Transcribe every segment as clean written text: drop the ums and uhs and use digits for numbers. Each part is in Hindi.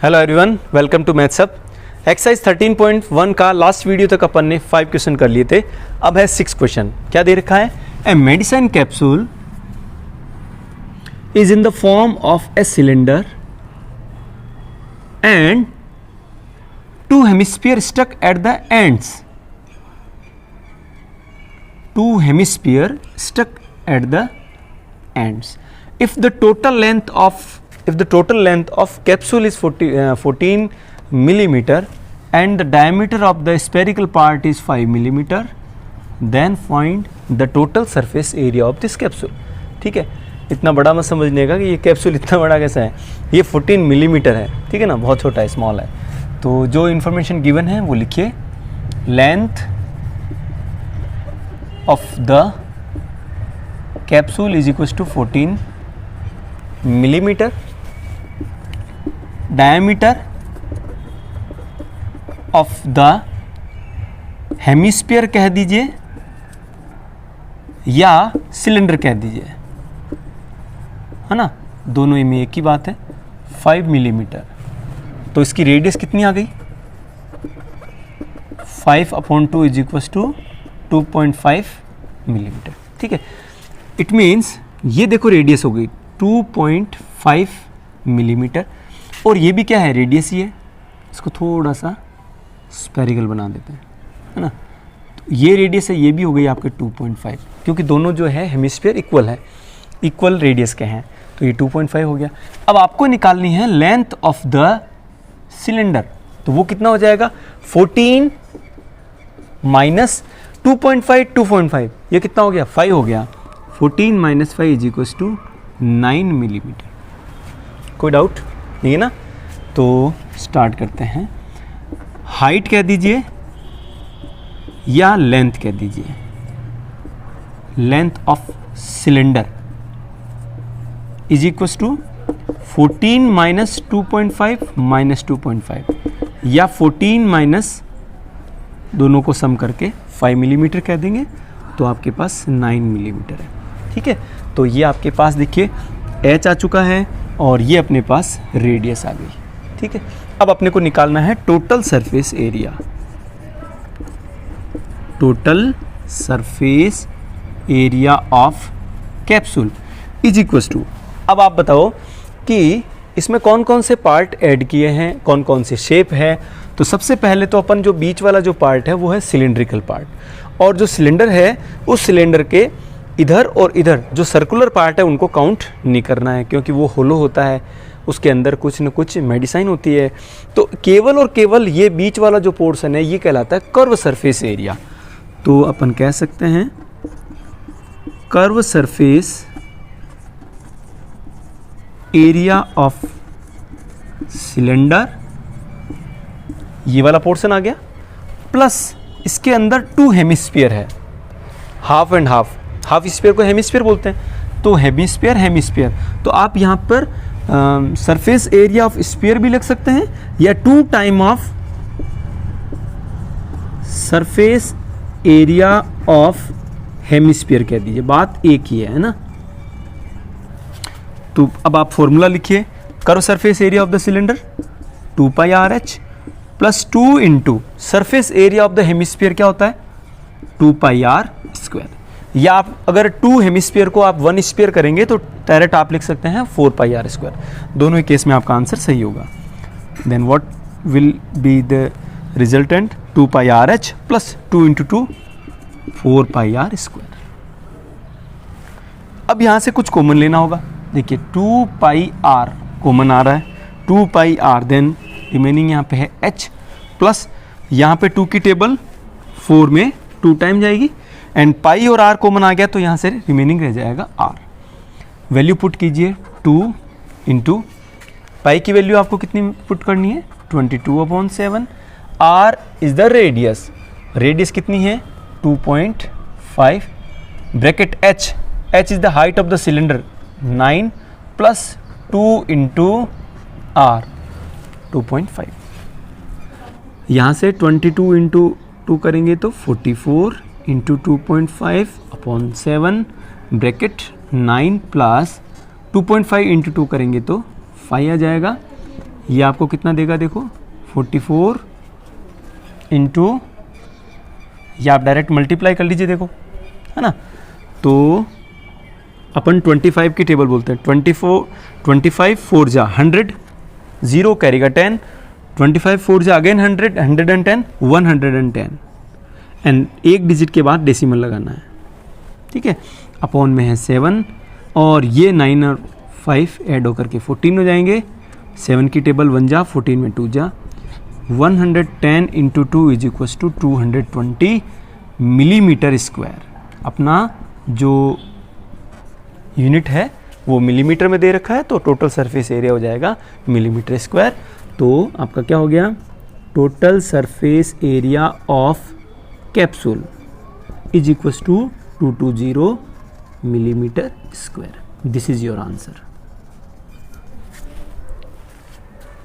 Hello everyone, welcome to Maths Up. Exercise 13.1 का लास्ट वीडियो तक अपन ने 5 क्वेश्चन कर लिए थे। अब है 6 क्वेश्चन। क्या दे रखा है? A medicine capsule is in the form of a cylinder and 2 hemisphere stuck at the ends. 2 hemisphere stuck at the ends. If the total length of capsule is 14 millimeter and the diameter of the spherical part is 5 millimeter, then find the total surface area of this capsule. ठीक है, इतना बड़ा मत समझने का कि ये कैप्सूल इतना बड़ा कैसा है। ये 14 मिलीमीटर है, ठीक है ना, बहुत छोटा है, स्मॉल है। तो जो इन्फॉर्मेशन गिवन है वो लिखिए। Length of the capsule is equal to 14 millimetre, diameter of the hemisphere कह दीजिए या सिलेंडर कह दीजिए, है ना, दोनों में एक ही बात है, 5 मिलीमीटर। तो इसकी रेडियस कितनी आ गई? 5/2 इज इक्वल टू 2.5 मिलीमीटर। ठीक है, इट मीन्स ये देखो रेडियस हो गई 2.5 मिलीमीटर और ये भी क्या है, रेडियस ही है। इसको थोड़ा सा स्फेरिकल बना देते हैं, है ना। तो ये रेडियस है, ये भी हो गई आपके 2.5, क्योंकि दोनों जो है हेमिस्फीयर इक्वल है, इक्वल रेडियस के हैं, तो ये 2.5 हो गया। अब आपको निकालनी है लेंथ ऑफ द सिलेंडर, तो वो कितना हो जाएगा? 14 माइनस 2.5, 2.5, ये कितना हो गया? 5 हो गया। 14 माइनस 5 इज इक्वल टू 9 मिलीमीटर। कोई डाउट नहीं है ना? तो स्टार्ट करते हैं। हाइट कह दीजिए या लेंथ कह दीजिए। Length of cylinder is equal to 14 minus 2.5 minus 2.5 या 14 माइनस दोनों को सम करके 5 मिलीमीटर कह देंगे, तो आपके पास 9 मिलीमीटर है। ठीक है, तो ये आपके पास देखिए h आ चुका है और ये अपने पास रेडियस आ गई। ठीक है, अब अपने को निकालना है total surface area. Total surface area of capsule is equal to, अब आप बताओ कि इसमें कौन कौन से पार्ट ऐड किए हैं, कौन कौन से शेप है। तो सबसे पहले तो अपन जो बीच वाला जो पार्ट है वो है सिलेंड्रिकल पार्ट, और जो सिलेंडर है उस सिलेंडर के इधर और इधर जो सर्कुलर पार्ट है उनको काउंट नहीं करना है, क्योंकि वो होलो होता है, उसके अंदर कुछ न कुछ मेडिसिन होती है। तो केवल और केवल ये बीच वाला जो पोर्शन है ये कहलाता है कर्व सरफेस एरिया। तो अपन कह सकते हैं curve surface area of cylinder, ये वाला पोर्शन आ गया, प्लस इसके अंदर 2 हेमिस्फीयर है, half and half. Half sphere को हेमिस्फीयर बोलते हैं, तो हेमिस्फीयर हेमिस्फीयर, तो आप यहाँ पर सरफेस एरिया ऑफ स्फीयर भी लिख सकते हैं या 2 time of surface area of hemisphere कह दीजिए, बात एक ही है ना। तो अब आप फॉर्मूला लिखिए, curve surface area of the cylinder 2πRh plus 2 into surface area of the hemisphere क्या होता है? 2πr²। या आप अगर 2 हेमिस्फीयर को आप 1 स्फीयर करेंगे तो डायरेक्ट आप लिख सकते हैं 4πr²। दोनों ही केस में आपका आंसर सही होगा। Then what will be the resultant? 2πRh plus 2 into 2 4πr²। अब यहाँ से कुछ कॉमन लेना होगा। देखिए 2πr कॉमन आ रहा है, 2πr, देन रिमेनिंग यहाँ पे है h प्लस यहाँ पे 2 की टेबल 4 में 2 टाइम जाएगी, एंड पाई और r कॉमन आ गया तो यहाँ से रिमेनिंग रह जाएगा r। वैल्यू पुट कीजिए 2 इंटू पाई की वैल्यू आपको कितनी पुट करनी है? 22/7। r is the radius, radius कितनी है? 2.5, bracket h is the height of the cylinder 9 plus 2 into r 2.5। यहाँ से 22 इंटू 2 करेंगे तो 44 इंटू 2.5/7 ब्रैकेट 9 प्लस 2.5 इंटू 2 करेंगे तो 5 आ जाएगा। ये आपको कितना देगा देखो 44 इंटू, ये आप डायरेक्ट मल्टीप्लाई कर लीजिए देखो, है ना। तो अपन 25 की टेबल बोलते हैं, 25 4 जा 100, 0 कैरी का 10, 25 4 जा अगेन 100, 110, 110 एंड एक डिजिट के बाद डेसिमल लगाना है, ठीक है। अपॉन में है 7 और ये 9 और 5 ऐड होकर के 14 हो जाएंगे। 7 की टेबल 1 जा, 14 में 2 जा, 110 into 2 is equal to 220 millimetre square. अपना जो यूनिट है वो मिलीमीटर में दे रखा है, तो टोटल सरफेस एरिया हो जाएगा मिलीमीटर स्क्वायर। तो आपका क्या हो गया, total surface area of capsule is equal to 220 millimetre square. This is your answer.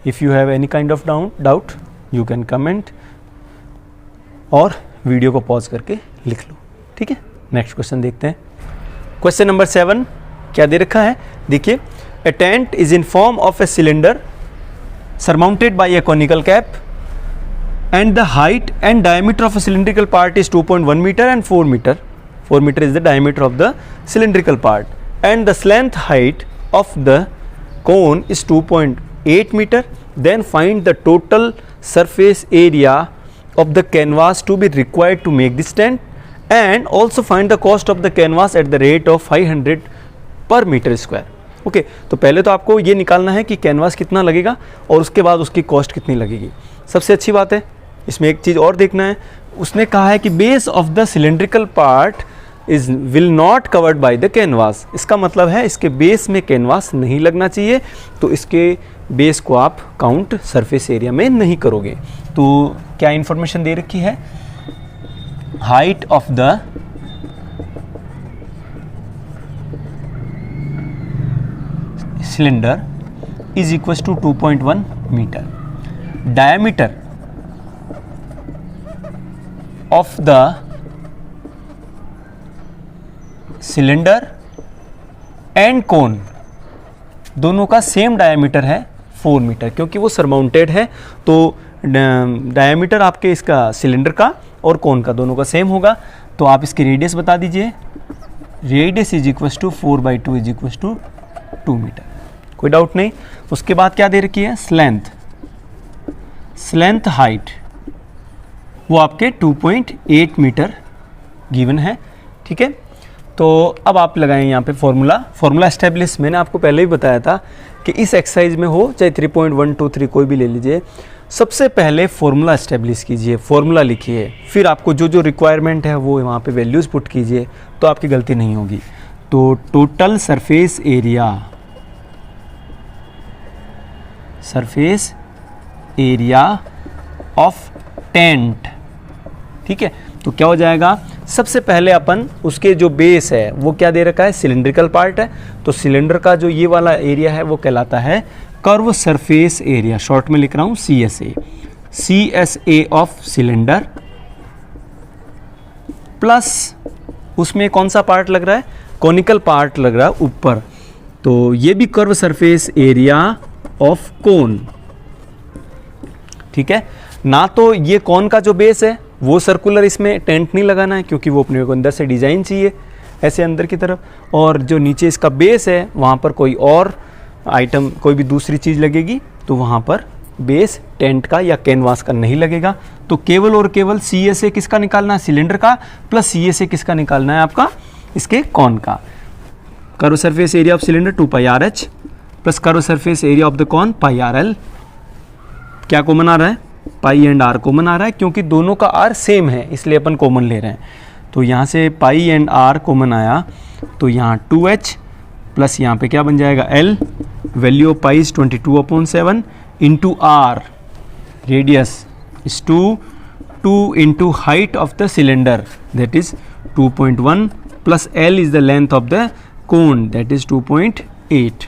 If you have any kind of doubt you can comment और वीडियो को पॉज करके लिख लो, ठीक है। नेक्स्ट क्वेश्चन देखते हैं। क्वेश्चन नंबर 7 क्या दे रखा है, देखिए, a tent is in form of a cylinder surmounted by a conical cap and the height and diameter of a cylindrical part is 2.1 meter and 4 meter. 4 meter is the diameter of the cylindrical part and the length height of the cone is 2.8 meter. Then find the total surface area of the canvas to be required to make this tent and also find the cost of the canvas at the rate of 500 per meter square. Okay तो पहले तो आपको ये निकालना है कि कैनवास कितना लगेगा और उसके बाद उसकी कॉस्ट कितनी लगेगी। सबसे अच्छी बात है, इसमें एक चीज़ और देखना है, उसने कहा है कि base of the cylindrical part is will not covered by the canvas. इसका मतलब है इसके बेस में कैनवास नहीं लगना चाहिए, तो इसके बेस को आप काउंट सरफेस एरिया में नहीं करोगे। तो क्या इन्फॉर्मेशन दे रखी है, height of the cylinder is equals to 2.1 meter. Diameter of the cylinder and cone दोनों का सेम डायमीटर है 4 मीटर, क्योंकि वो सरमाउंटेड है तो डायमीटर आपके इसका सिलेंडर का और कोन का दोनों का सेम होगा। तो आप इसकी रेडियस बता दीजिए, radius is equal to 4/2 is equal to 2 metre. कोई डाउट नहीं। उसके बाद क्या दे रखी है, स्लेंथ हाइट वो आपके 2.8 मीटर गिवन है, ठीक है। तो अब आप लगाएं यहाँ पे फॉर्मूला एस्टेब्लिश। मैंने आपको पहले ही बताया था कि इस एक्सरसाइज में हो चाहे 3.123 कोई भी ले लीजिए, सबसे पहले फॉर्मूला एस्टेब्लिश कीजिए, फॉर्मूला लिखिए, फिर आपको जो जो रिक्वायरमेंट है वो वहाँ पे वैल्यूज़ पुट कीजिए, तो आपकी गलती नहीं होगी। तो total surface area of tent, ठीक है। तो क्या हो जाएगा, सबसे पहले अपन उसके जो बेस है वो क्या दे रखा है, सिलेंड्रिकल पार्ट है, तो सिलेंडर का जो ये वाला एरिया है वो कहलाता है कर्व सरफेस एरिया, शॉर्ट में लिख रहा हूँ CSA ऑफ सिलेंडर, प्लस उसमें कौन सा पार्ट लग रहा है, कॉनिकल पार्ट लग रहा है ऊपर, तो ये भी curve surface area of cone, ठीक है ना। तो ये कोन का जो बेस है वो सर्कुलर, इसमें टेंट नहीं लगाना है क्योंकि वो अपने को अंदर से डिज़ाइन चाहिए ऐसे अंदर की तरफ, और जो नीचे इसका बेस है वहाँ पर कोई और आइटम, कोई भी दूसरी चीज़ लगेगी तो वहाँ पर बेस टेंट का या कैनवास का नहीं लगेगा। तो केवल और केवल CSA किसका निकालना है, सिलेंडर का, प्लस CSA किसका निकालना है, आपका इसके कॉन का। Curve surface area of cylinder 2πRH plus curve surface area of the cone πRL। क्या कॉमन आ रहा है, पाई एंड आर कॉमन आ रहा है, क्योंकि दोनों का आर सेम है इसलिए अपन कॉमन ले रहे हैं। तो यहाँ से पाई एंड आर कॉमन आया, तो यहाँ 2H प्लस यहाँ पे क्या बन जाएगा L, value of pi is 22/7 into R, radius is 2 into height of the cylinder that is 2.1 plus L is the length of the cone that is 2.8,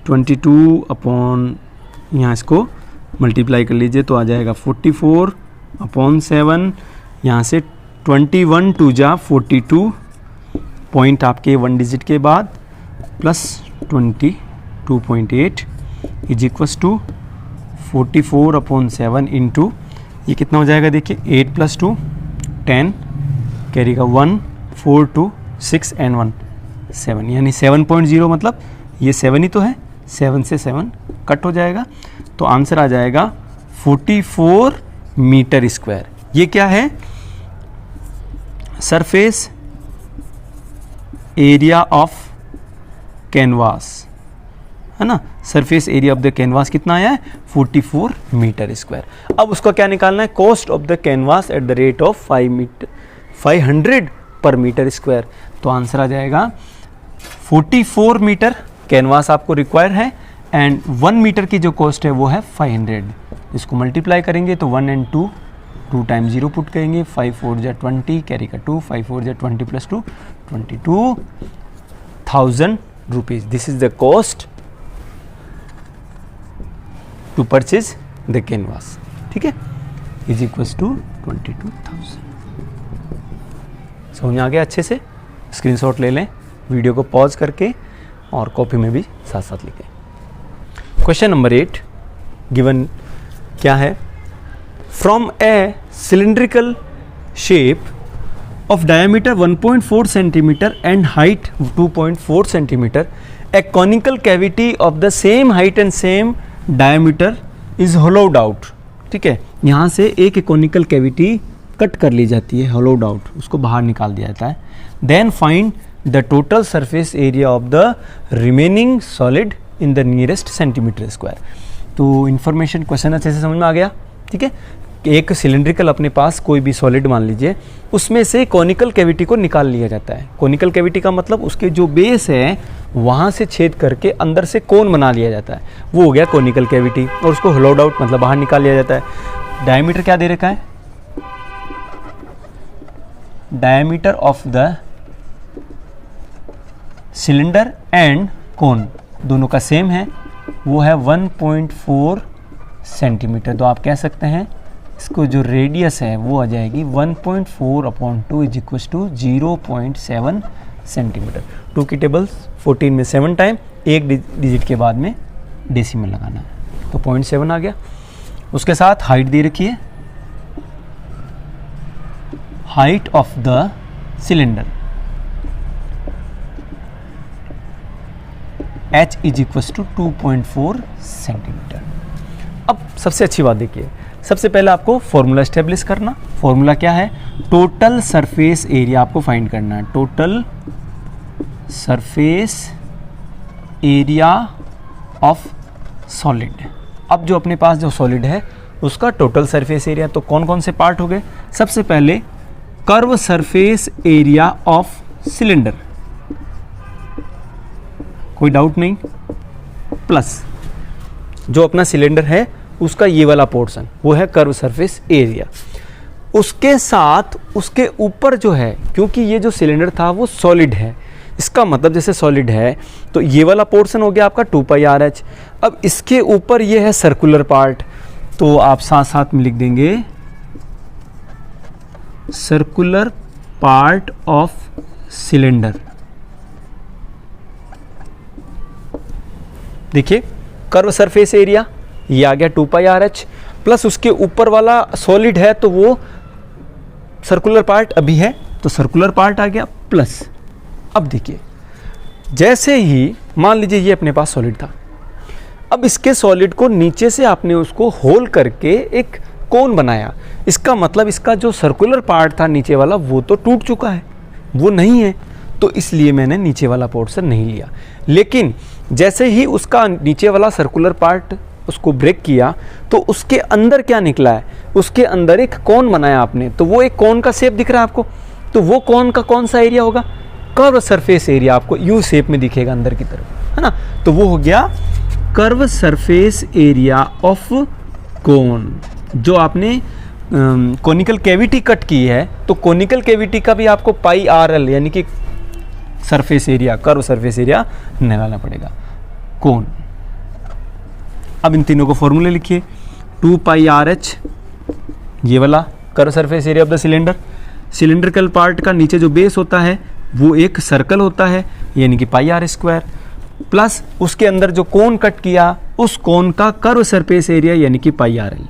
22 यहाँ इसको मल्टीप्लाई कर लीजिए तो आ जाएगा 44/7, यहाँ से 21 2 जा 42 पॉइंट आपके 1 डिजिट के बाद plus 22.8, is equals to 44/7 into ये कितना हो जाएगा देखिए 8 + 2 10 कैरी का 1 4 2 6 एंड 1 7 यानी 7.0 मतलब ये 7 ही तो है, 7 से 7 कट हो जाएगा तो आंसर आ जाएगा 44 मीटर स्क्वायर। ये क्या है? सरफेस एरिया ऑफ कैनवास है ना, surface area of the canvas कितना आया है 44 मीटर स्क्वायर। अब उसका क्या निकालना है? Cost of the canvas at the rate of 500 पर मीटर स्क्वायर। तो आंसर आ जाएगा 44 मीटर कैनवास आपको रिक्वायर है एंड 1 मीटर की जो कॉस्ट है वो है 500। इसको मल्टीप्लाई करेंगे तो 1 and 2 2 टाइम 0 पुट करेंगे, 5 4 जा 20 कैरी का 2 5 4 जा 20 + 2 22,000 rupees. This is the cost to purchase the canvas, ठीक है, इज इक्वल्स टू 22,000। समझ में आ गया अच्छे से? स्क्रीनशॉट ले लें, वीडियो को पॉज करके और कॉपी में भी साथ साथ लिखें। क्वेश्चन नंबर 8 गिवन क्या है? From A cylindrical shape of diameter 1.4 centimeter and height 2.4 centimeter, a conical cavity of the same height and same diameter is hollowed out। ठीक है, यहाँ से एक conical cavity कट कर ली जाती है, hollowed out, उसको बाहर निकाल दिया जाता है। Then find the total surface area of the remaining solid in the nearest centimeter square। तो इन्फॉर्मेशन क्वेश्चन अच्छे से समझ में आ गया, ठीक है। एक सिलिंड्रिकल अपने पास कोई भी सॉलिड मान लीजिए, उसमें से कॉनिकल कैविटी को निकाल लिया जाता है। कॉनिकल कैविटी का मतलब उसके जो बेस है वहाँ से छेद करके अंदर से कोन बना लिया जाता है, वो हो गया कॉनिकल कैविटी। और उसको होलोड आउट मतलब बाहर निकाल लिया जाता है। डायमीटर क्या दे रखा है? Diameter of the cylinder and कोन दोनों का सेम है, वो है 1.4 सेंटीमीटर। तो आप कह सकते हैं इसको जो रेडियस है वो आ जाएगी 1.4/2 इज इक्वल टू 0.7 सेंटीमीटर। 2 की टेबल्स 14 में 7 टाइम, एक डिजिट के बाद में डेसिमल लगाना है, तो 0.7 आ गया। उसके साथ हाइट दे रखी है, height of the cylinder h is equal to 2.4 centimetre. अब सबसे अच्छी बात देखिए, सबसे पहले आपको फॉर्मूला एस्टेब्लिश करना। फॉर्मूला क्या है? टोटल सरफेस एरिया आपको फाइंड करना है, total surface area of solid. अब जो अपने पास जो सॉलिड है उसका टोटल सरफेस एरिया, तो कौन कौन से पार्ट हो गए? सबसे पहले curve surface area of cylinder, कोई डाउट नहीं, प्लस जो अपना सिलेंडर है उसका ये वाला पोर्शन वो है कर्व सरफेस एरिया। उसके साथ उसके ऊपर जो है, क्योंकि ये जो सिलेंडर था वो सॉलिड है, इसका मतलब जैसे सॉलिड है तो ये वाला पोर्शन हो गया आपका 2πRh। अब इसके ऊपर ये है सर्कुलर पार्ट, तो आप साथ साथ में लिख देंगे सर्कुलर पार्ट ऑफ सिलेंडर। देखिए कर्व सरफेस एरिया ये आ गया 2πRh, प्लस उसके ऊपर वाला सॉलिड है तो वो सर्कुलर पार्ट अभी है तो सर्कुलर पार्ट आ गया प्लस। अब देखिए जैसे ही मान लीजिए ये अपने पास सॉलिड था, अब इसके सॉलिड को नीचे से आपने उसको होल करके एक कोन बनाया, इसका मतलब इसका जो सर्कुलर पार्ट था नीचे वाला वो तो टूट चुका है, वो नहीं है, तो इसलिए मैंने नीचे वाला पोर्शन नहीं लिया। लेकिन जैसे ही उसका नीचे वाला सर्कुलर पार्ट उसको ब्रेक किया तो उसके अंदर क्या निकला है? उसके अंदर एक कोन बनाया आपने, तो वो एक कोन का शेप दिख रहा है आपको, तो वो कोन का कौन सा एरिया होगा? कर्व सरफेस एरिया आपको यू शेप में दिखेगा अंदर की तरफ, है ना, तो वो हो गया curve surface area of cone. जो आपने कोनिकल कैविटी कट की है तो कोनिकल कैविटी का भी आपको πRL यानी कि surface area, curve surface area निकालना पड़ेगा, कोन। अब इन तीनों को फॉर्मूले लिखिए, 2πRh ये वाला curve surface area of the cylinder, cylindrical part का नीचे जो बेस होता है वो एक सर्कल होता है यानी कि πr², प्लस उसके अंदर जो कोन कट किया उस कोन का कर्व सरफेस एरिया यानी कि पाई आर एल।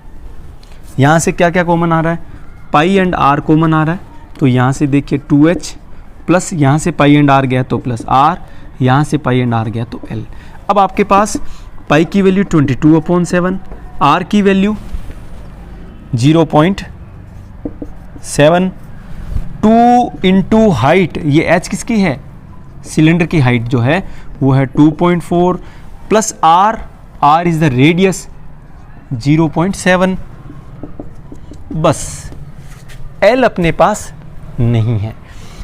यहाँ से क्या क्या कॉमन आ रहा है, पाई एंड आर कॉमन आ रहा है, तो यहाँ से देखिए 2h प्लस यहाँ से पाई एंड आर गया तो प्लस आर, यहाँ से पाई एंड आर गया तो एल। अब आपके पास पाई की वैल्यू 22/7, आर की वैल्यू 0.7, 2 इंटू हाइट, ये एच किसकी है, सिलेंडर की हाइट जो है वो है 2.4 plus R, R is the radius 0.7। बस एल अपने पास नहीं है,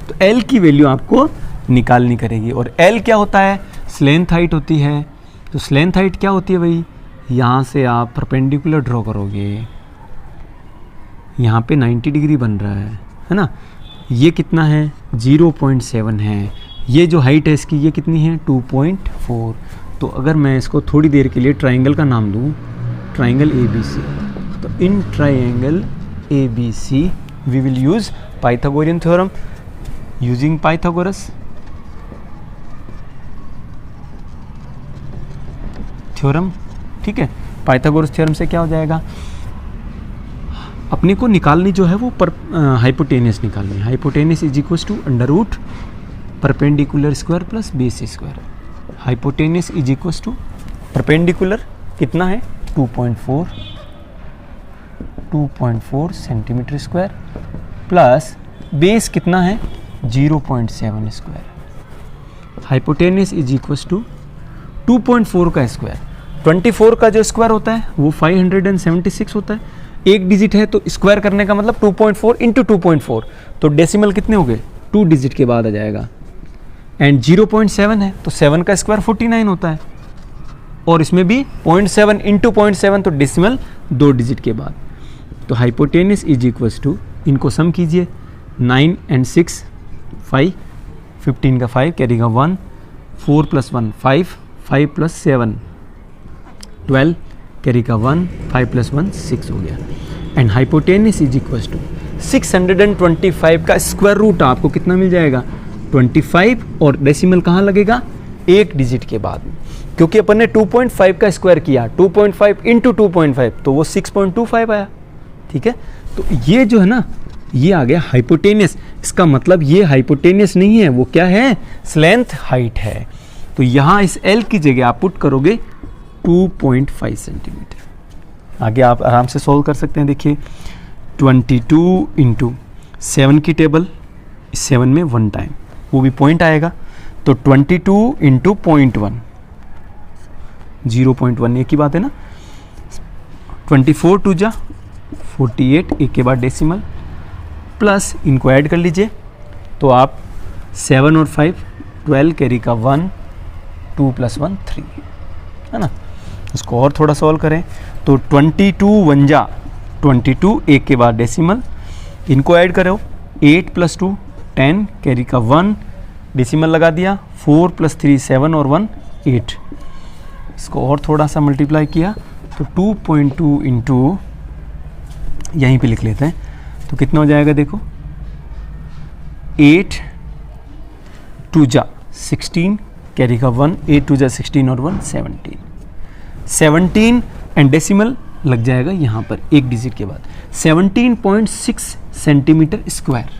तो एल की वैल्यू आपको निकालनी करेगी। और एल क्या होता है, स्लेंथ हाइट होती है। तो स्लेंथ हाइट क्या होती है भाई, यहाँ से आप परपेंडिकुलर ड्रॉ करोगे, यहाँ पे 90 डिग्री बन रहा है ना, ये कितना है 0.7 है, ये जो हाइट है इसकी ये कितनी है 2.4। तो अगर मैं इसको थोड़ी देर के लिए ट्राइंगल का नाम दूँ, ट्राइंगल ABC, तो in triangle ABC we will use Pythagorean theorem, using Pythagoras theorem. ठीक है, पाइथागोरस थ्योरम से क्या हो जाएगा, अपने को निकालनी जो है वो हाइपोटेनियस निकालनी है। Hypotenuse is equals to under root perpendicular square plus base square. Hypotenuse is equals to perpendicular कितना है 2.4 सेंटीमीटर स्क्वायर प्लस बेस कितना है 0.7 square. Hypotenuse is equals to 2.4 का स्क्वायर, 24 का जो स्क्वायर होता है वो 576 होता है। एक डिजिट है तो स्क्वायर करने का मतलब 2.4 इंटू 2.4, तो डेसिमल कितने हो गए 2 डिजिट के बाद आ जाएगा। एंड 0.7 है तो 7 का स्क्वायर 49 होता है, और इसमें भी 0.7 इंटू 0.7 तो डेसिमल 2 डिजिट के बाद। तो हाइपोटेनियस इज इक्वल्स टू, इनको सम कीजिए, 9 एंड 6 5, 15 का 5 कैरी का 1, 4 प्लस 1 5, 5 प्लस 7 12 कैरी का 1, 5 प्लस 1 6 हो गया। And hypotenuse is equals to 625 का स्क्वायर रूट आपको कितना मिल जाएगा 25, और डेसिमल कहाँ लगेगा एक डिजिट के बाद, क्योंकि अपन ने 2.5 का स्क्वायर किया, 2.5 इंटू 2.5 तो वो 6.25 आया। ठीक है, तो ये जो है ना ये आ गया हाइपोटेनियस। इसका मतलब ये हाइपोटेनियस नहीं है, वो क्या है स्लेंथ हाइट है। तो यहाँ इस एल की जगह आप पुट करोगे 2.5 सेंटीमीटर। आगे आप आराम से सॉल्व कर सकते हैं। देखिए 22 इंटू 7 की टेबल, 7 में 1 टाइम वो भी पॉइंट आएगा, तो 22 इंटू 0.1 0.1 एक ही बात है ना। 24 टू जा 48 एक के बाद डेसिमल, प्लस इनको ऐड कर लीजिए तो आप 7 और 5 12 कैरी का 1, 2 प्लस 1 3 है ना। इसको और थोड़ा सॉल्व करें तो 22 1 जा 22 एक के बाद डेसिमल, इनको ऐड करो 8 प्लस 2 10 कैरी का 1 डेसिमल लगा दिया, 4 प्लस 3 7 और 1 8। इसको और थोड़ा सा मल्टीप्लाई किया तो 2.2 इंटू यहीं पे लिख लेते हैं तो कितना हो जाएगा देखो 8 2 जा 16 कैरी का 1, 8 2 जा 16 और 1 17 एंड डेसिमल लग जाएगा यहाँ पर एक डिजिट के बाद 17.6 सेंटीमीटर स्क्वायर।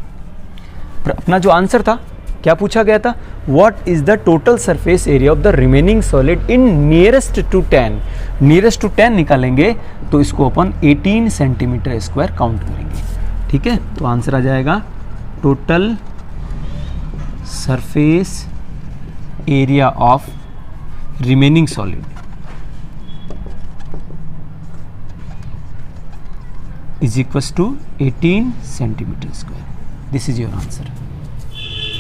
पर अपना जो आंसर था क्या पूछा गया था, what is the total surface area of the remaining solid in nearest to 10। Nearest to 10 निकालेंगे तो इसको अपन 18 सेंटीमीटर स्क्वायर काउंट करेंगे। ठीक है, तो आंसर आ जाएगा total surface area of remaining solid is equals to 18 centimetre square. This is your answer.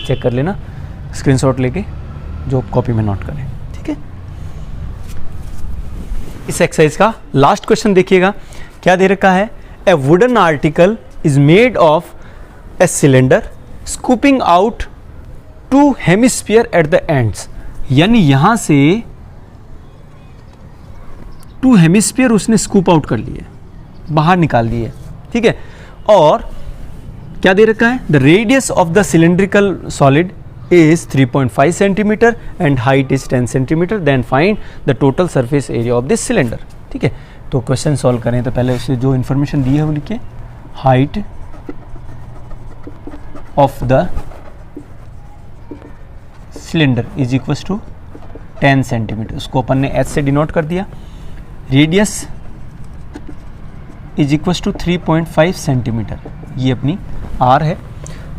Check कर लेना स्क्रीनशॉट लेके, जो कॉपी में नोट करें। ठीक है, इस एक्सरसाइज का लास्ट क्वेश्चन देखिएगा, क्या दे रखा है, ए wooden article is made of a cylinder scooping out 2 hemisphere eight the ends. यानी यहां से 2 हेमिस्फीयर उसने स्कूप आउट कर लिए, बाहर निकाल दिए। ठीक है, और क्या दे रखा है, the radius of the cylindrical solid is 3.5 centimeter and height is 10 centimeter, then find the total surface area of this cylinder. ठीक है, तो क्वेश्चन सॉल्व करें तो पहले उससे जो इन्फॉर्मेशन दी है वो लिखिए. Height of the cylinder is equal to 10 centimetre, उसको अपन ने h से डिनोट कर दिया. Radius is equal to 3.5 centimetre, ये अपनी r है.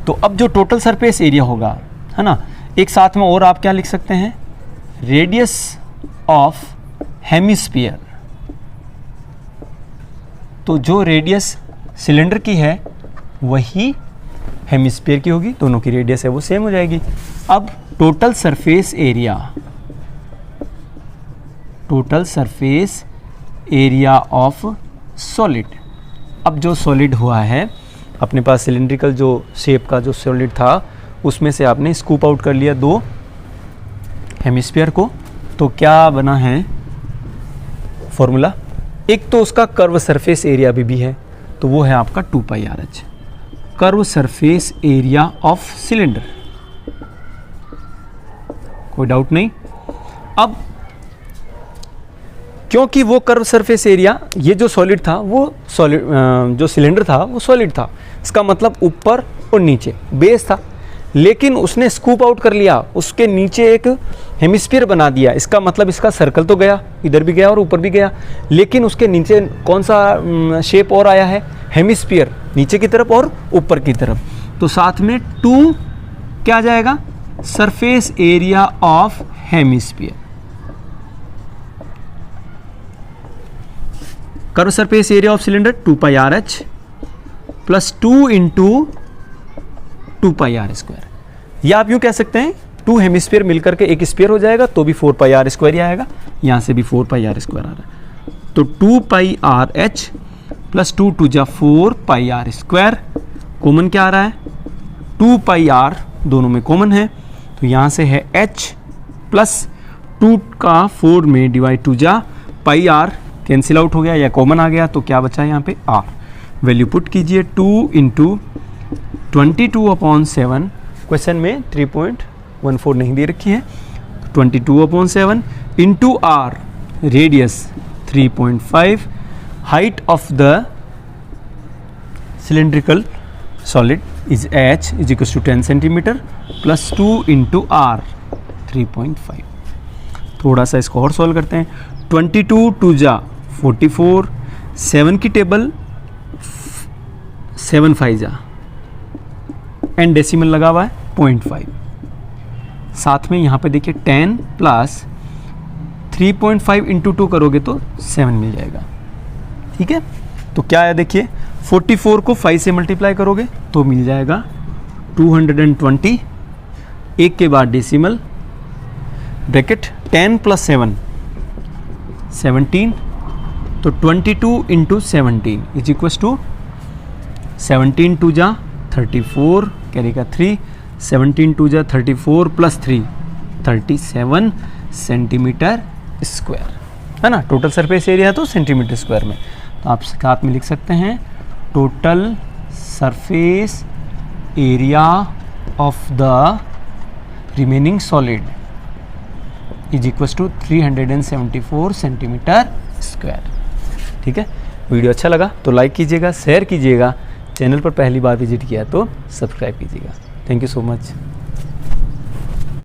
तो अब जो टोटल सरफेस एरिया होगा, है ना, एक साथ में और आप क्या लिख सकते हैं, रेडियस ऑफ हेमिस्फीयर. तो जो रेडियस सिलेंडर की है वही हेमिस्फीयर की होगी, दोनों की रेडियस है वो सेम हो जाएगी. अब total surface area of solid. अब जो सॉलिड हुआ है अपने पास, सिलिंड्रिकल जो शेप का जो सॉलिड था उसमें से आपने स्कूप आउट कर लिया दो हेमिस्फीयर को, तो क्या बना है फॉर्मूला. एक तो उसका कर्व सरफेस एरिया भी है, तो वो है आपका 2πRh, curve surface area of cylinder. कोई डाउट नहीं. अब क्योंकि वो कर्व सरफेस एरिया, ये जो सॉलिड था वो सॉलिड, जो सिलेंडर था वो सॉलिड था, इसका मतलब ऊपर और नीचे बेस था, लेकिन उसने स्कूप आउट कर लिया, उसके नीचे एक हेमिस्फीयर बना दिया. इसका मतलब इसका सर्कल तो गया, इधर भी गया और ऊपर भी गया, लेकिन उसके नीचे कौन सा शेप और आया है, हेमिस्फीयर, नीचे की तरफ और ऊपर की तरफ. तो साथ में 2 क्या आ जाएगा, surface area of hemisphere. Curve surface area of cylinder 2πRh plus 2 into 2πr². या आप यूँ कह सकते हैं 2 हेमिस्फीयर मिलकर के एक स्फीयर हो जाएगा तो भी 4πr² ही आएगा, यहाँ से भी 4πr² आ रहा है. तो 2πRh प्लस 2 2 जा 4πr², कॉमन क्या आ रहा है, 2πr दोनों में कॉमन है, तो यहाँ से है h प्लस 2 का 4 में डिवाइड 2 जा πr, कैंसिल आउट हो गया या कॉमन आ गया, तो क्या बचा यहाँ पे r. वैल्यू पुट कीजिए, 2 इंटू 22/7, क्वेश्चन में 3.14 नहीं दे रखी है, 22/7 into r, radius 3.5, height of the cylindrical solid is h is equal to 10 centimetre plus 2 into r 3.5. थोड़ा सा इसको और सॉल्व करते हैं. 22 2 जा 44, 7 की टेबल 7 5 जा, एंड डेसिमल लगा हुआ है 0.5. साथ में यहाँ पे देखिए 10 प्लस 3.5 इंटू 2 करोगे तो 7 मिल जाएगा. ठीक है, तो क्या है देखिए, 44 को 5 से मल्टीप्लाई करोगे तो मिल जाएगा 220, एक के बाद डेसिमल, ब्रैकेट 10 प्लस 7 17, तो 22 इंटू 17 इज इक्वल टू 17 2 जा 34, कैरी का 3, 17 2 जा 34 प्लस 3 37 सेंटीमीटर स्क्वायर, है ना. टोटल सरफेस एरिया तो सेंटीमीटर स्क्वायर में, तो आप साथ में लिख सकते हैं total surface area of the remaining solid is equal to 374 centimetre square. ठीक है, वीडियो अच्छा लगा तो लाइक कीजिएगा, शेयर कीजिएगा, चैनल पर पहली बार विजिट किया तो सब्सक्राइब कीजिएगा. Thank you so much.